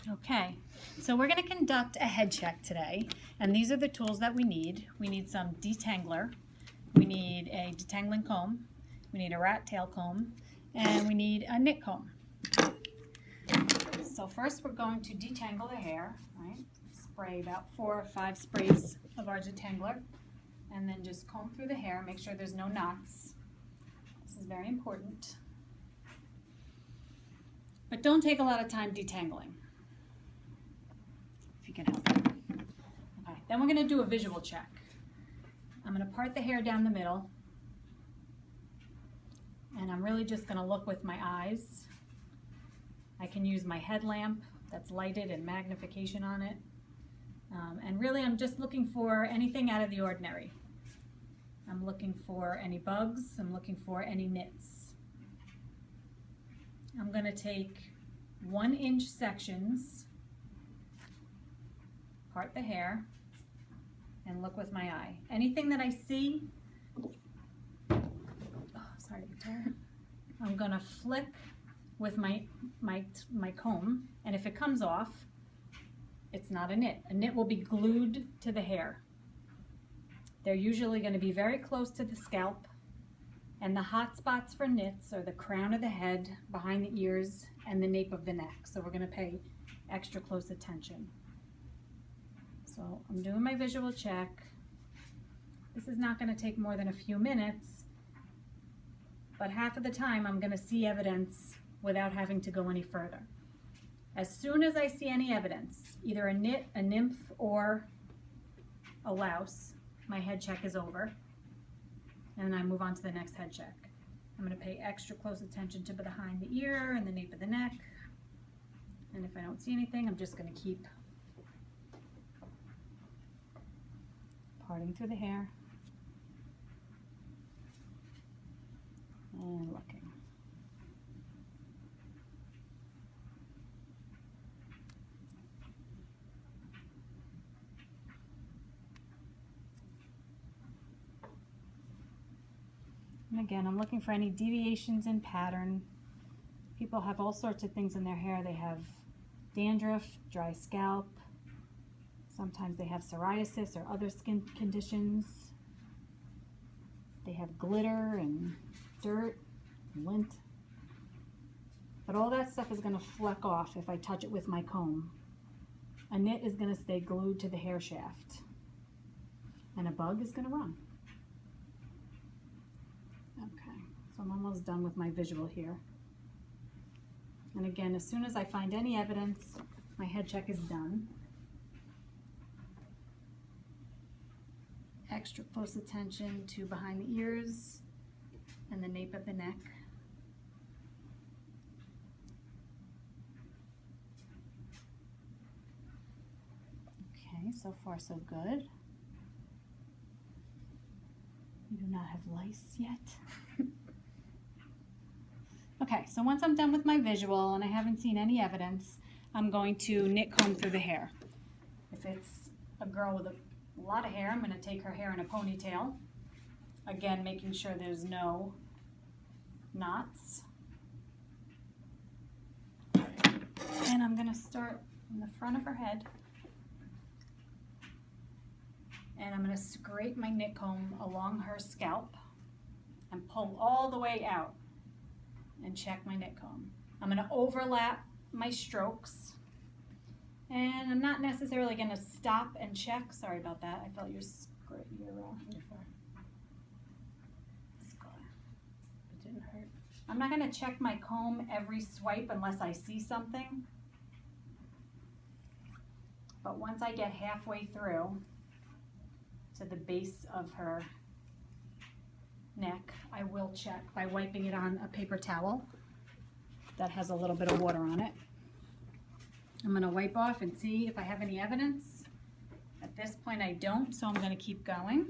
Okay, so we're going to conduct a head check today, and these are the tools that we need. We need some detangler, we need a detangling comb, we need a rat tail comb, and we need a knit comb. So first we're going to detangle the hair, right? Spray about 4 or 5 sprays of our detangler, and then just comb through the hair, make sure there's no knots. This is very important. But don't take a lot of time detangling, if you can help it. Okay, then we're going to do a visual check. I'm going to part the hair down the middle, and I'm really just going to look with my eyes. I can use my headlamp that's lighted and magnification on it. And really I'm just looking for anything out of the ordinary. I'm looking for any bugs, I'm looking for any nits. I'm going to take 1-inch sections, part the hair, and look with my eye. Anything that I see, I'm going to flick with my comb, and if it comes off, it's not a knit. A knit will be glued to the hair. They're usually going to be very close to the scalp, and the hot spots for knits are the crown of the head, behind the ears, and the nape of the neck. So we're going to pay extra close attention. So I'm doing my visual check. This is not going to take more than a few minutes, but half of the time I'm going to see evidence without having to go any further. As soon as I see any evidence, either a knit, a nymph, or a louse, my head check is over, and then I move on to the next head check. I'm going to pay extra close attention to behind the ear and the nape of the neck, and if I don't see anything, I'm just going to keep parting through the hair and looking. And again, I'm looking for any deviations in pattern. People have all sorts of things in their hair. They have dandruff, dry scalp. Sometimes they have psoriasis or other skin conditions. They have glitter and dirt and lint. But all that stuff is going to fleck off if I touch it with my comb. A knit is going to stay glued to the hair shaft, and a bug is going to run. Okay, so I'm almost done with my visual here. And again, as soon as I find any evidence, my head check is done. Extra close attention to behind the ears and the nape of the neck. Okay, so far so good. We do not have lice yet. Okay, so once I'm done with my visual and I haven't seen any evidence, I'm going to knit comb through the hair. If it's a girl with a lot of hair, I'm going to take her hair in a ponytail. Again, making sure there's no knots. And I'm going to start in the front of her head. And I'm going to scrape my knit comb along her scalp and pull all the way out and check my knit comb. I'm going to overlap my strokes, and I'm not necessarily going to stop and check. Sorry about that. I felt your scar. It didn't hurt. I'm not going to check my comb every swipe unless I see something. But once I get halfway through to the base of her neck, I will check by wiping it on a paper towel that has a little bit of water on it. I'm going to wipe off and see if I have any evidence. At this point I don't, so I'm going to keep going.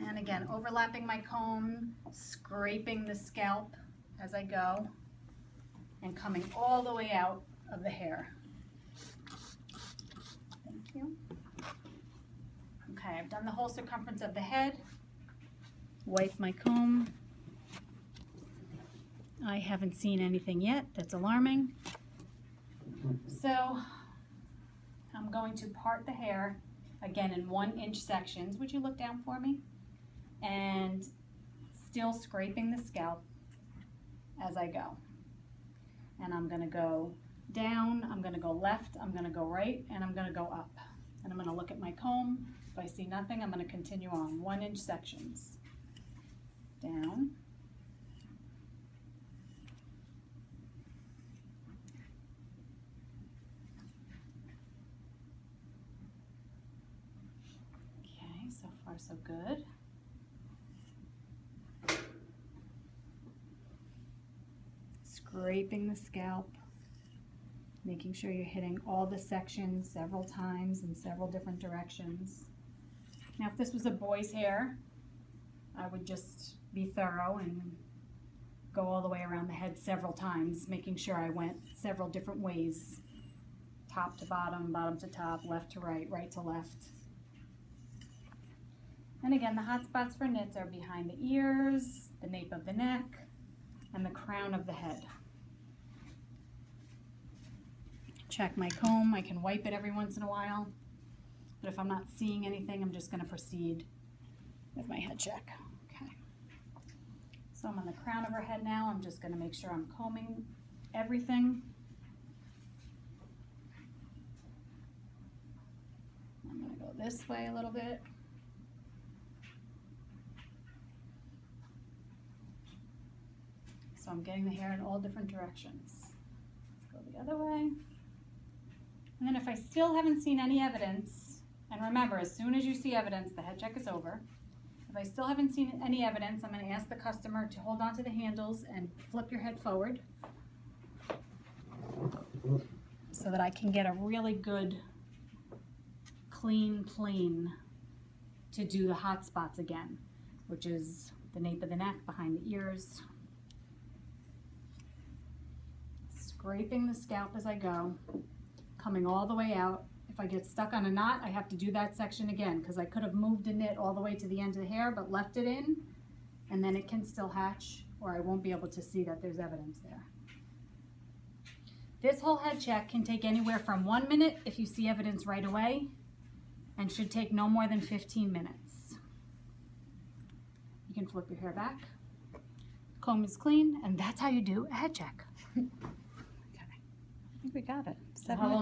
And again, overlapping my comb, scraping the scalp as I go, and coming all the way out of the hair. Thank you. Okay, I've done the whole circumference of the head. Wipe my comb. I haven't seen anything yet that's alarming. So I'm going to part the hair again in 1-inch sections. Would you look down for me? And still scraping the scalp as I go. And I'm going to go down, I'm going to go left, I'm going to go right, and I'm going to go up. And I'm going to look at my comb. If I see nothing, I'm going to continue on 1-inch sections. Down. Okay, so far so good. Scraping the scalp, making sure you're hitting all the sections several times in several different directions. Now if this was a boy's hair, I would just be thorough and go all the way around the head several times, making sure I went several different ways, top to bottom, bottom to top, left to right, right to left. And again, the hot spots for nits are behind the ears, the nape of the neck, and the crown of the head. Check my comb. I can wipe it every once in a while, but if I'm not seeing anything, I'm just going to proceed with my head check. Okay. So I'm on the crown of her head now. I'm just going to make sure I'm combing everything. I'm going to go this way a little bit. So I'm getting the hair in all different directions. Let's go the other way. And then if I still haven't seen any evidence, and remember, as soon as you see evidence, the head check is over. If I still haven't seen any evidence, I'm going to ask the customer to hold on to the handles and flip your head forward so that I can get a really good, clean plane to do the hot spots again, which is the nape of the neck, behind the ears. Scraping the scalp as I go, coming all the way out. If I get stuck on a knot, I have to do that section again because I could have moved a knit all the way to the end of the hair but left it in, and then it can still hatch, or I won't be able to see that there's evidence there. This whole head check can take anywhere from 1 minute if you see evidence right away, and should take no more than 15 minutes. You can flip your hair back. Comb is clean, and that's how you do a head check. Okay. I think we got it. 7 minutes.